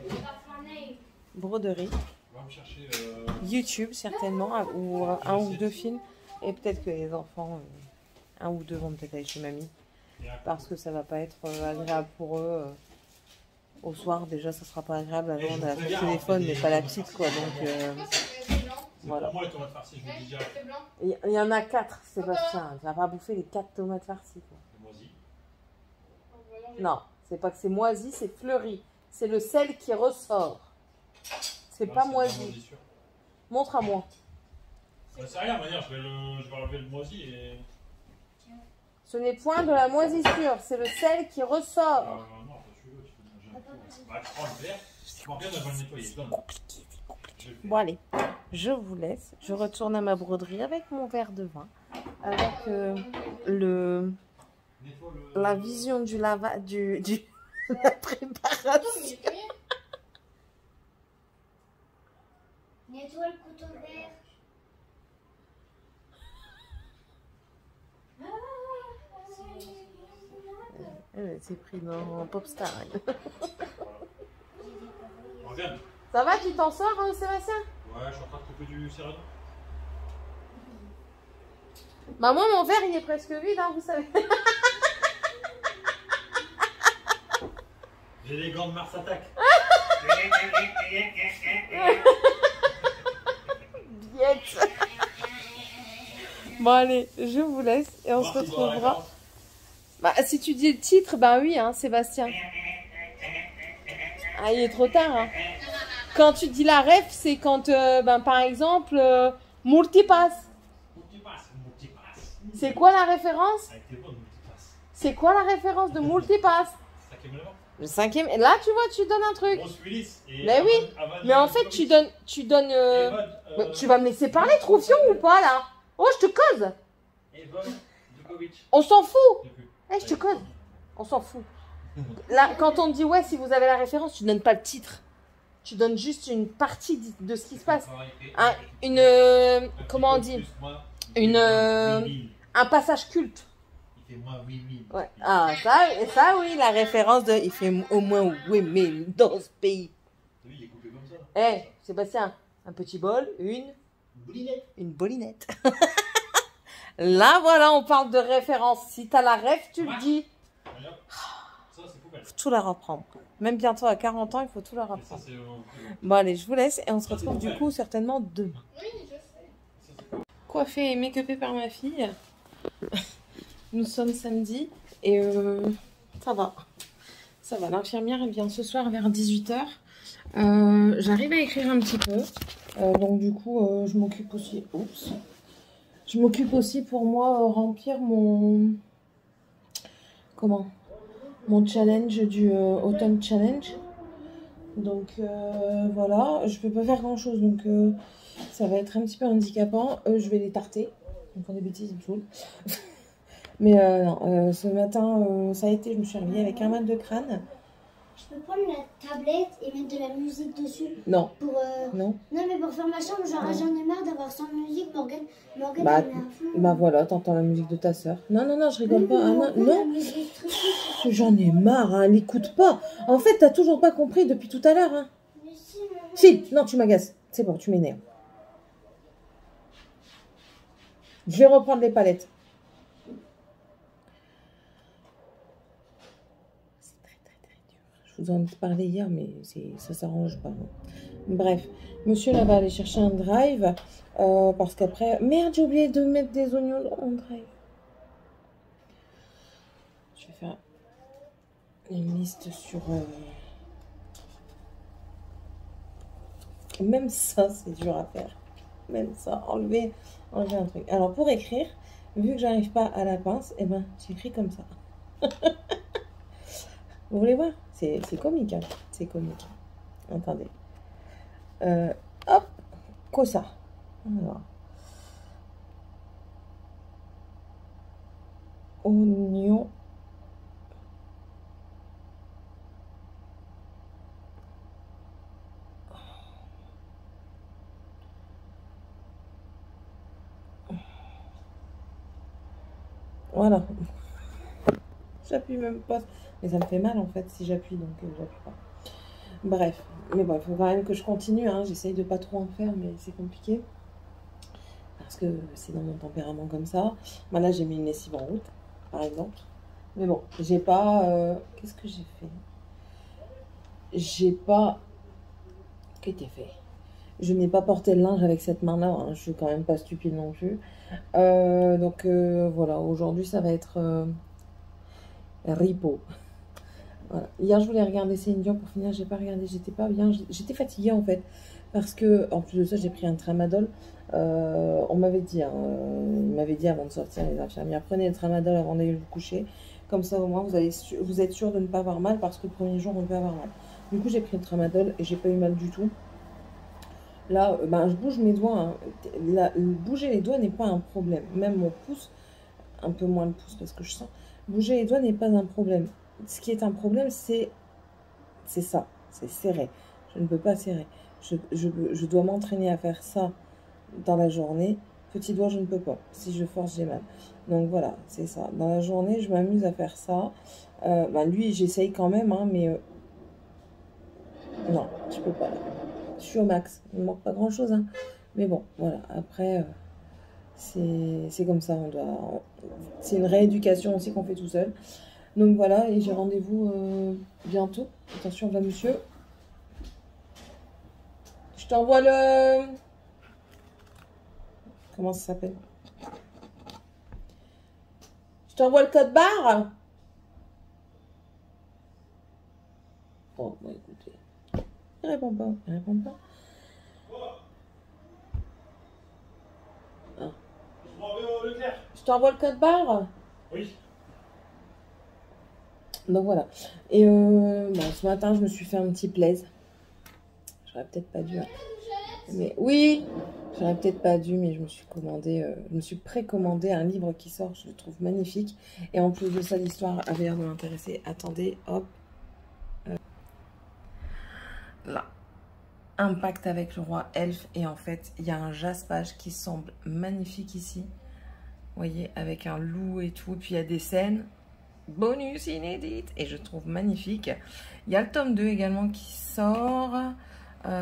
broderie. Va me chercher. YouTube, certainement, ou un ou deux films. Et peut-être que les enfants, un ou deux vont peut-être aller chez mamie. Parce que ça va pas être agréable pour eux. Au soir, déjà, ça sera pas agréable. Alors, on a le téléphone, mais pas la petite, quoi. Donc, voilà. Pour moi, les tomates farcies, je vous dis direct. Il y en a 4, Sébastien. Tu vas pas bouffer les 4 tomates farcies, quoi. C'est moisi. Non, c'est pas que c'est moisi, c'est fleuri. C'est le sel qui ressort. C'est pas moisi. Sûr. Montre à moi. Ça sert à rien, manière, je vais enlever le moisi et. Ce n'est point de la moisissure, c'est le sel qui ressort. Non, pas celui-là, tu peux bah, tu prends le verre, Morgane, elle va le nettoyer. Donne. Bon, allez, je vous laisse. Je retourne à ma broderie avec mon verre de vin. Avec la vision du la préparation. Nettoie le couteau vert. C'est pris dans Popstar. Morgane. Ça va, tu t'en sors, Sébastien? Ouais, je suis en train de couper du Cyrano. Bah moi, mon verre, il est presque vide, hein, vous savez. J'ai les gants de Mars Attack. Biette. Bon, allez, je vous laisse et on se retrouvera. Bah, si tu dis le titre, bah oui, hein, Sébastien. Ah, il est trop tard, hein. Quand tu dis la ref, c'est quand, par exemple, Multipass. C'est quoi la référence? C'est quoi la référence de Multipass? Le cinquième. Et là, tu vois, tu donnes un truc. Mais oui. Mais en fait, tu donnes. Tu vas me laisser parler, Troufion, ou pas, là? Oh, je te cause. On s'en fout. Eh, je te cause. On s'en fout. Là, quand on te dit, ouais, si vous avez la référence, tu donnes pas le titre. Tu donnes juste une partie de ce qui se passe. Comment on dit? Un passage culte. Il fait moins 8000. Ouais. Ah, ça, oui, la référence de. Il fait au moins 8000 dans ce pays. Oui, il est coupé comme ça. Eh, Sébastien, un petit bol, une bolinette. Là, voilà, on parle de référence. Si t'as la ref, tu le dis. Ça, c'est poubelle. Faut tout la reprendre. Même bientôt à 40 ans, il faut tout la reprendre. Bon, allez, je vous laisse et on se retrouve du coup certainement demain. Oui, je sais. Coiffée et make-upée par ma fille. Nous sommes samedi et ça va. Ça va, l'infirmière elle vient ce soir vers 18 h. J'arrive à écrire un petit peu. Donc du coup, je m'occupe aussi... Oups. Je m'occupe aussi pour moi remplir mon... Comment? Mon challenge du Autumn Challenge. Donc voilà, je peux pas faire grand chose. Donc ça va être un petit peu handicapant. Je vais les tarter. Ils me font des bêtises, ils me saoulent. Mais non, ce matin, ça a été, je me suis réveillée avec un mal de crâne. Je peux prendre la tablette et mettre de la musique dessus? Non. Pour, Non. Non, mais pour faire ma chambre, genre, j'en ai marre d'avoir sans musique. Morgane, Bah, elle est à fond. bah voilà, t'entends la musique de ta soeur. Non, non, non, je rigole pas. Ah, non, La non. musique très fort. J'en ai marre, hein, elle écoute pas. En fait, t'as toujours pas compris depuis tout à l'heure. Hein. Mais si, maman. Si, non, tu m'agaces. C'est bon, tu m'énerves. Je vais reprendre les palettes. C'est très, très, très dur. Je vous en ai parlé hier, mais ça s'arrange pas. Hein. Bref, monsieur là va aller chercher un drive. Parce qu'après... Merde, j'ai oublié de mettre des oignons dans mon drive. Je vais faire une liste sur... Même ça, c'est dur à faire. Même ça, enlever un truc. Alors, pour écrire, vu que j'arrive pas à la pince, eh ben, j'écris comme ça. Vous voulez voir? C'est comique, hein. C'est comique. Attendez. Hop, quoi ça? Alors. Oignon. Voilà. J'appuie même pas. Mais ça me fait mal en fait si j'appuie, donc j'appuie pas. Bref, mais bon, il faut quand même que je continue, hein. J'essaye de pas trop en faire, mais c'est compliqué. Parce que c'est dans mon tempérament comme ça. Moi là, j'ai mis une lessive en route, par exemple. Mais bon, j'ai pas... Qu'est-ce que j'ai fait? J'ai pas... Qu'est-ce qui était fait? Je n'ai pas porté le linge avec cette main-là, hein. Je suis quand même pas stupide non plus. Donc voilà, aujourd'hui ça va être ripo. Voilà. Hier je voulais regarder Céline Dion pour finir, j'ai pas regardé, j'étais pas bien, j'étais fatiguée en fait. Parce que en plus de ça j'ai pris un tramadol. On m'avait dit, hein, il m'avait dit avant de sortir les infirmières, prenez le tramadol avant d'aller vous coucher. Comme ça au moins vous êtes sûr de ne pas avoir mal parce que le premier jour on peut avoir mal. Du coup j'ai pris le tramadol et j'ai pas eu mal du tout. Là, ben, je bouge mes doigts. Hein. Bouger les doigts n'est pas un problème. Même mon pouce, un peu moins le pouce parce que je sens. Bouger les doigts n'est pas un problème. Ce qui est un problème, c'est ça. C'est serrer. Je ne peux pas serrer. Je dois m'entraîner à faire ça dans la journée. Petit doigt, je ne peux pas. Si je force, j'ai mal. Donc voilà, c'est ça. Dans la journée, je m'amuse à faire ça. Ben, lui, j'essaye quand même, hein, mais non, je peux pas. Là. Je suis au max. Il ne manque pas grand chose, hein. Mais bon, voilà. Après, c'est comme ça. C'est une rééducation aussi qu'on fait tout seul. Donc voilà, et j'ai rendez-vous bientôt. Attention, va monsieur. Je t'envoie le... Comment ça s'appelle? Je t'envoie le code barre. Oh, bon, écoutez. Il répond pas. Il répond pas. Ah. Je t'envoie le code barre. Oui. Donc voilà. Et bon, ce matin, je me suis fait un petit plaisir. J'aurais peut-être pas dû. Hein. Mais oui, j'aurais peut-être pas dû, mais je me suis précommandé un livre qui sort, je le trouve magnifique. Et en plus de ça, l'histoire avait l'air de m'intéresser. Attendez, hop. Là. Un pacte avec le roi elfe. Et en fait, il y a un jaspage qui semble magnifique ici. Vous voyez, avec un loup et tout. Et puis il y a des scènes. Bonus inédite. Et je trouve magnifique. Il y a le tome 2 également qui sort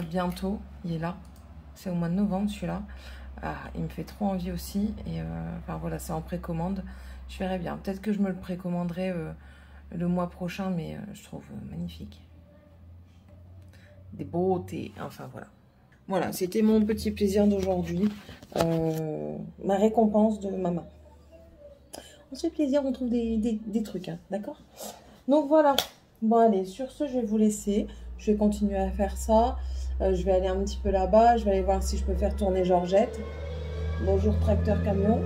bientôt. Il est là. C'est au mois de novembre celui-là. Ah, il me fait trop envie aussi. Et enfin voilà, c'est en précommande. Je verrai bien. Peut-être que je me le précommanderai le mois prochain. Mais je trouve magnifique. Des beautés. Enfin voilà. Voilà, c'était mon petit plaisir d'aujourd'hui. Ma récompense de ma main. On se fait plaisir, on trouve des trucs, hein, d'accord? Donc voilà. Bon allez, sur ce, je vais vous laisser. Je vais continuer à faire ça. Je vais aller un petit peu là-bas. Je vais aller voir si je peux faire tourner Georgette. Bonjour tracteur camion.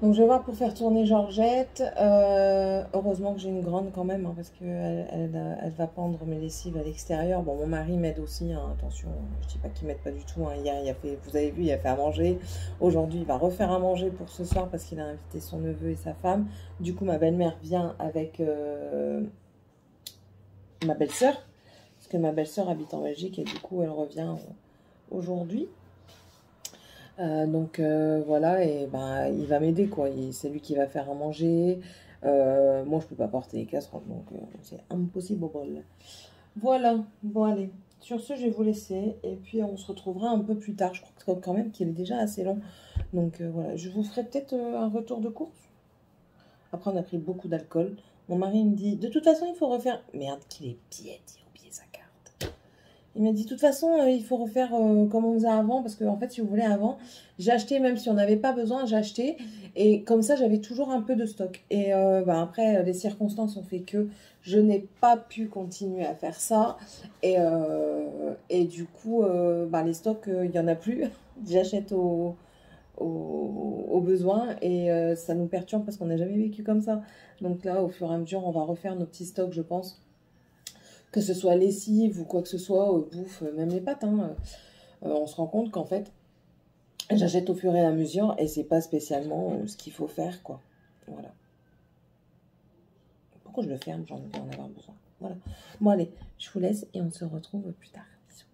Donc je vais voir pour faire tourner Georgette. Heureusement que j'ai une grande quand même, hein, parce qu'elle elle va pendre mes lessives à l'extérieur. Bon, mon mari m'aide aussi, hein, attention, je dis pas qu'il m'aide pas du tout. Hein. Hier, il a fait, vous avez vu, il a fait à manger. Aujourd'hui, il va refaire à manger pour ce soir parce qu'il a invité son neveu et sa femme. Du coup, ma belle-mère vient avec ma belle-sœur, parce que ma belle-sœur habite en Belgique et du coup, elle revient aujourd'hui. Donc voilà, et ben il va m'aider quoi, c'est lui qui va faire à manger. Moi je peux pas porter les casseroles, donc c'est impossible. Voilà, bon allez, sur ce je vais vous laisser et puis on se retrouvera un peu plus tard. Je crois quand même qu'il est déjà assez long, donc voilà, je vous ferai peut-être un retour de course. Après on a pris beaucoup d'alcool. Mon mari me dit de toute façon il faut refaire, merde qu'il est bête, il a oublié sa carte. Il m'a dit, de toute façon, il faut refaire comme on faisait avant. Parce que, en fait, si vous voulez, avant, j'ai acheté, même si on n'avait pas besoin, j'ai acheté. Et comme ça, j'avais toujours un peu de stock. Et bah, après, les circonstances ont fait que je n'ai pas pu continuer à faire ça. Et du coup, bah, les stocks, il n'y en a plus. J'achète au besoin. Et ça nous perturbe parce qu'on n'a jamais vécu comme ça. Donc là, au fur et à mesure, on va refaire nos petits stocks, je pense. Que ce soit lessive ou quoi que ce soit, bouffe, même les pâtes, hein, on se rend compte qu'en fait, j'achète au fur et à mesure et c'est pas spécialement ce qu'il faut faire, quoi. Voilà. Pourquoi je le ferme? J'en ai envie d'en avoir besoin. Voilà. Bon, allez, je vous laisse et on se retrouve plus tard. Bisous.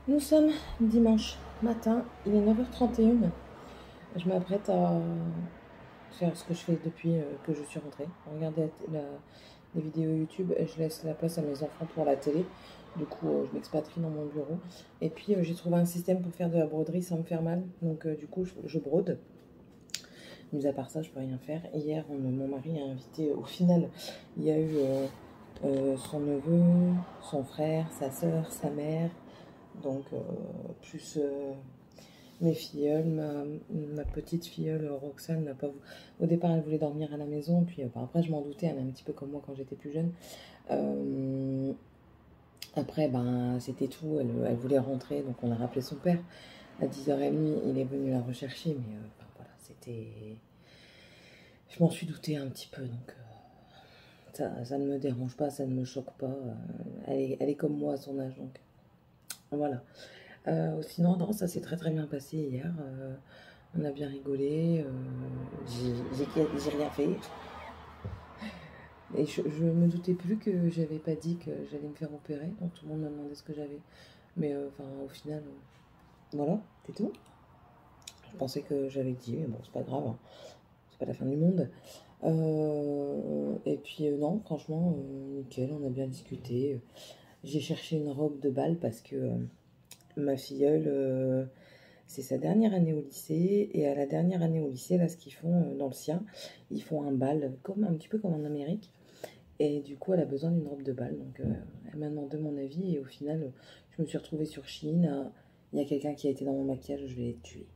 Nous sommes dimanche matin, il est 9h31. Je m'apprête à faire ce que je fais depuis que je suis rentrée. Regarder les vidéos YouTube et je laisse la place à mes enfants pour la télé. Du coup, je m'expatrie dans mon bureau. Et puis, j'ai trouvé un système pour faire de la broderie sans me faire mal. Donc, du coup, je brode. Mis à part ça, je peux rien faire. Hier, mon mari a invité, au final, il y a eu son neveu, son frère, sa soeur, sa mère. Donc, plus mes filleuls, ma petite filleule Roxane n'a pas. Au départ, elle voulait dormir à la maison, puis après, je m'en doutais, elle est un petit peu comme moi quand j'étais plus jeune. Après, ben, c'était tout, elle voulait rentrer, donc on a rappelé son père. À 10h30, il est venu la rechercher, mais voilà, c'était. Je m'en suis doutée un petit peu, donc ça ne me dérange pas, ça ne me choque pas. Elle est comme moi à son âge, donc voilà. Sinon, non, ça s'est très très bien passé hier. On a bien rigolé. J'ai rien fait. Et je me doutais plus que j'avais pas dit que j'allais me faire opérer. Donc tout le monde m'a demandé ce que j'avais. Mais au final, voilà, c'est tout. Je pensais que j'avais dit, mais bon, c'est pas grave. Hein. C'est pas la fin du monde. Et puis non, franchement, nickel, on a bien discuté. J'ai cherché une robe de bal parce que ma filleule, c'est sa dernière année au lycée. Et à la dernière année au lycée, là, ce qu'ils font dans le sien, ils font un bal, comme un petit peu comme en Amérique. Et du coup, elle a besoin d'une robe de bal. Donc, elle m'a demandé mon avis. Et au final, je me suis retrouvée sur Shein. Il y a quelqu'un qui a été dans mon maquillage. Je vais les tuer.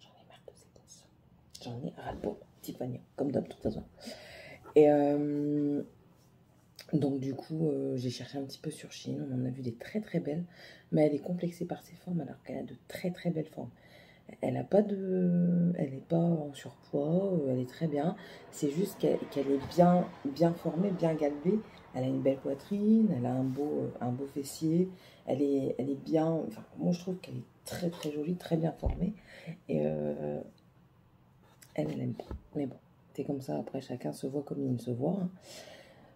J'en ai marre de ces gosses. J'en ai ras-le-bol. Tiffany, comme d'hab, de toute façon. Et donc, du coup, j'ai cherché un petit peu sur Shein. On en a vu des très très belles. Mais elle est complexée par ses formes alors qu'elle a de très très belles formes. Elle n'est pas en surpoids, elle est très bien. C'est juste qu'elle est bien formée, bien galbée. Elle a une belle poitrine, elle a un beau fessier. Elle est bien. Enfin, moi je trouve qu'elle est très très jolie, très bien formée. Et elle aime pas. Mais bon, c'est comme ça. Après, chacun se voit comme il se voit. Hein.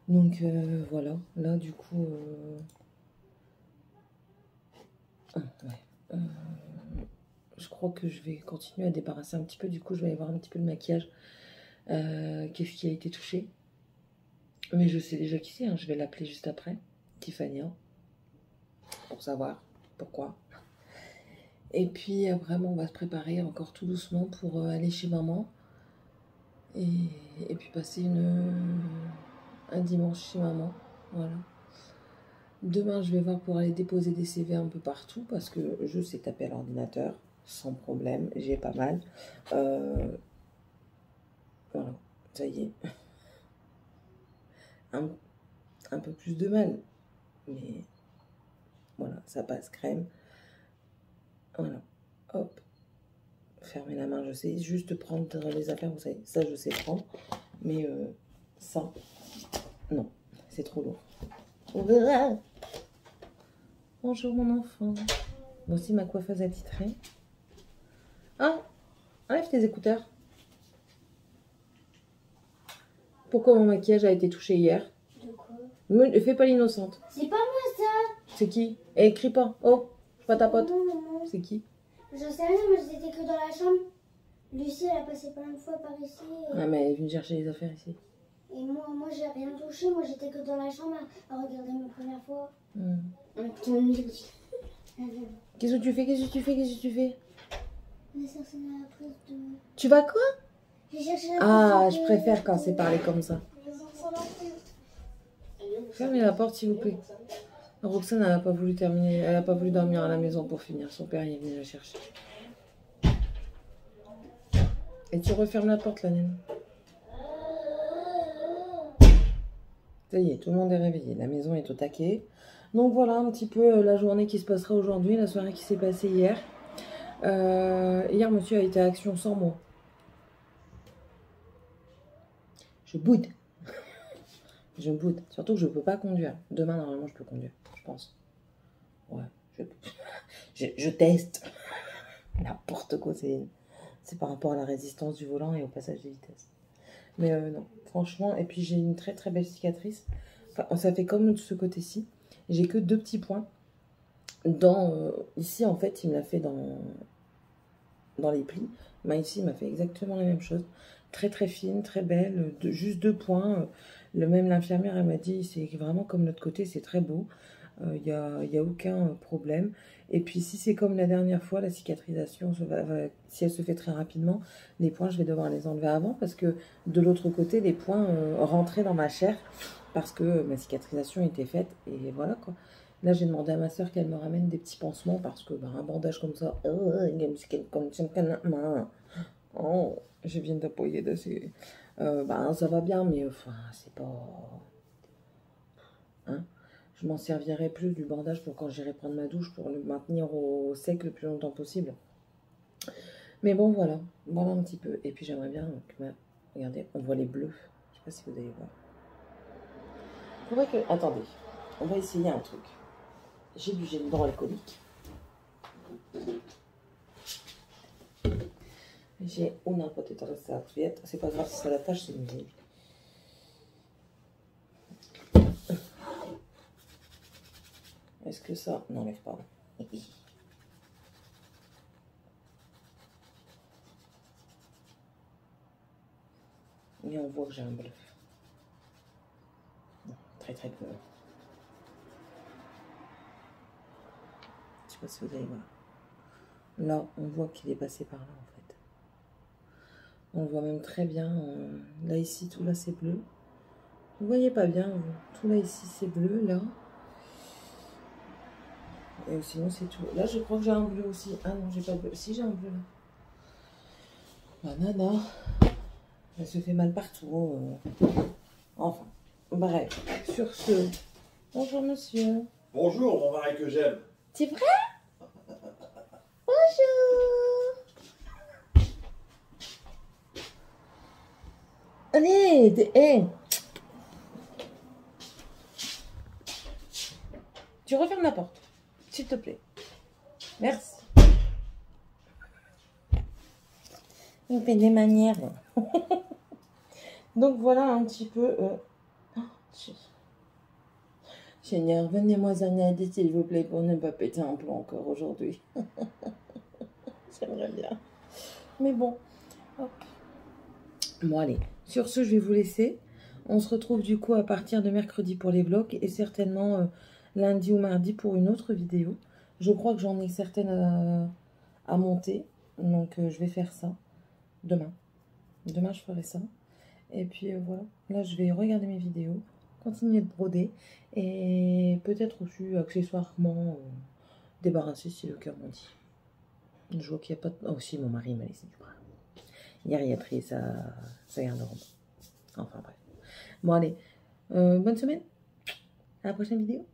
Donc voilà. Là, du coup, ouais. Je crois que je vais continuer à débarrasser un petit peu. Du coup, je vais aller voir un petit peu le maquillage. Qu'est-ce qui a été touché. Mais je sais déjà qui c'est. Hein. Je vais l'appeler juste après. Tiffany. Pour savoir pourquoi. Et puis, vraiment, on va se préparer encore tout doucement pour aller chez maman. Et puis passer un dimanche chez maman. Voilà. Demain, je vais voir pour aller déposer des CV un peu partout. Parce que je sais taper à l'ordinateur. Sans problème, j'ai pas mal. Voilà, ça y est. Un peu plus de mal. Mais voilà, ça passe crème. Voilà, hop. Fermer la main, je sais. Juste prendre les affaires, vous savez. Ça, je sais prendre. Mais ça, non, c'est trop lourd. Bonjour mon enfant. Voici ma coiffeuse attitrée. Ah, enlève tes écouteurs. Pourquoi mon maquillage a été touché hier? De quoi? Ne fais pas l'innocente. C'est pas moi ça! C'est qui? Eh, crie pas. Oh, pas ta pote. Non. C'est qui? Je sais rien, moi j'étais que dans la chambre. Lucie, elle a passé plein de fois par ici. Ah, mais elle est venue chercher les affaires ici. Et moi j'ai rien touché. Moi j'étais que dans la chambre à regarder ma première fois. Qu'est-ce que tu fais? Qu'est-ce que tu fais? Qu'est-ce que tu fais? Mais ça, c'est la prise de... Tu vas quoi? J'ai cherché la Ah, prise je de... préfère quand c'est parlé comme ça. Fermez la porte, s'il vous plaît. Roxane, elle n'a pas voulu terminer. Elle n'a pas voulu dormir à la maison pour finir. Son père, il est venu la chercher. Et tu refermes la porte, la naine. Ça y est, tout le monde est réveillé. La maison est au taquet. Donc voilà un petit peu la journée qui se passera aujourd'hui, la soirée qui s'est passée hier. Hier, monsieur a été à Action sans moi. Je boude. Je boude. Surtout que je ne peux pas conduire. Demain, normalement, je peux conduire, je pense. Ouais, je teste. N'importe quoi, c'est par rapport à la résistance du volant et au passage des vitesses. Mais non, franchement, et puis j'ai une très très belle cicatrice. Enfin, ça fait comme de ce côté-ci. J'ai que 2 petits points. Ici, en fait, il me l'a fait dans les plis. Mais ici, il m'a fait exactement la même chose. Très, très fine, très belle. Juste 2 points. Le même, l'infirmière, elle m'a dit, c'est vraiment comme l'autre côté, c'est très beau. Il n'y a aucun problème. Et puis, si c'est comme la dernière fois, la cicatrisation, si elle se fait très rapidement, les points, je vais devoir les enlever avant. Parce que de l'autre côté, les points rentraient dans ma chair. Parce que ma cicatrisation était faite. Et voilà, quoi. Là, j'ai demandé à ma soeur qu'elle me ramène des petits pansements parce que un bandage comme ça, je viens d'appuyer dessus. Ça va bien, mais enfin, c'est pas... Hein, je m'en servirai plus du bandage pour quand j'irai prendre ma douche pour le maintenir au sec le plus longtemps possible. Mais bon, voilà. Voilà un petit peu. Et puis, j'aimerais bien... regardez, on voit les bleus. Je sais pas si vous allez voir. Faudrait que... Attendez. On va essayer un truc. J'ai du gel hydroalcoolique. J'ai una poteta serviette. C'est pas grave si ça l'attache, c'est une vie. Est-ce que ça n'enlève pas? Mais on voit que j'ai un bleu. Très très bleu. Je sais pas si vous allez voir. Là, on voit qu'il est passé par là, en fait. On le voit même très bien. Là, ici, tout là, c'est bleu. Vous voyez pas bien, vous. Tout là, ici, c'est bleu, là. Et sinon, c'est tout. Là, je crois que j'ai un bleu aussi. Ah non, j'ai pas de bleu. Si, j'ai un bleu, là. Banana. Elle se fait mal partout. Enfin, bref. Sur ce... Bonjour, monsieur. Bonjour, mon mari que j'aime. C'est vrai? Bonjour. Allez, tu refermes la porte, s'il te plaît. Merci. Il fait des manières. Donc voilà un petit peu... Seigneur, venez-moi en aide, s'il vous plaît, pour ne pas péter un plomb encore aujourd'hui. J'aimerais bien. Mais bon. Hop. Bon, allez. Sur ce, je vais vous laisser. On se retrouve du coup à partir de mercredi pour les vlogs et certainement lundi ou mardi pour une autre vidéo. Je crois que j'en ai certaines à monter. Donc, je vais faire ça demain. Demain, je ferai ça. Et puis, voilà. Là, je vais regarder mes vidéos, continuer de broder et peut-être aussi accessoirement débarrasser si le cœur m'en dit. Je vois qu'il n'y a pas de... Oh si, mon mari m'a laissé du bras. Hier, il a pris sa garde-robe. Enfin bref. Bon allez, bonne semaine. À la prochaine vidéo.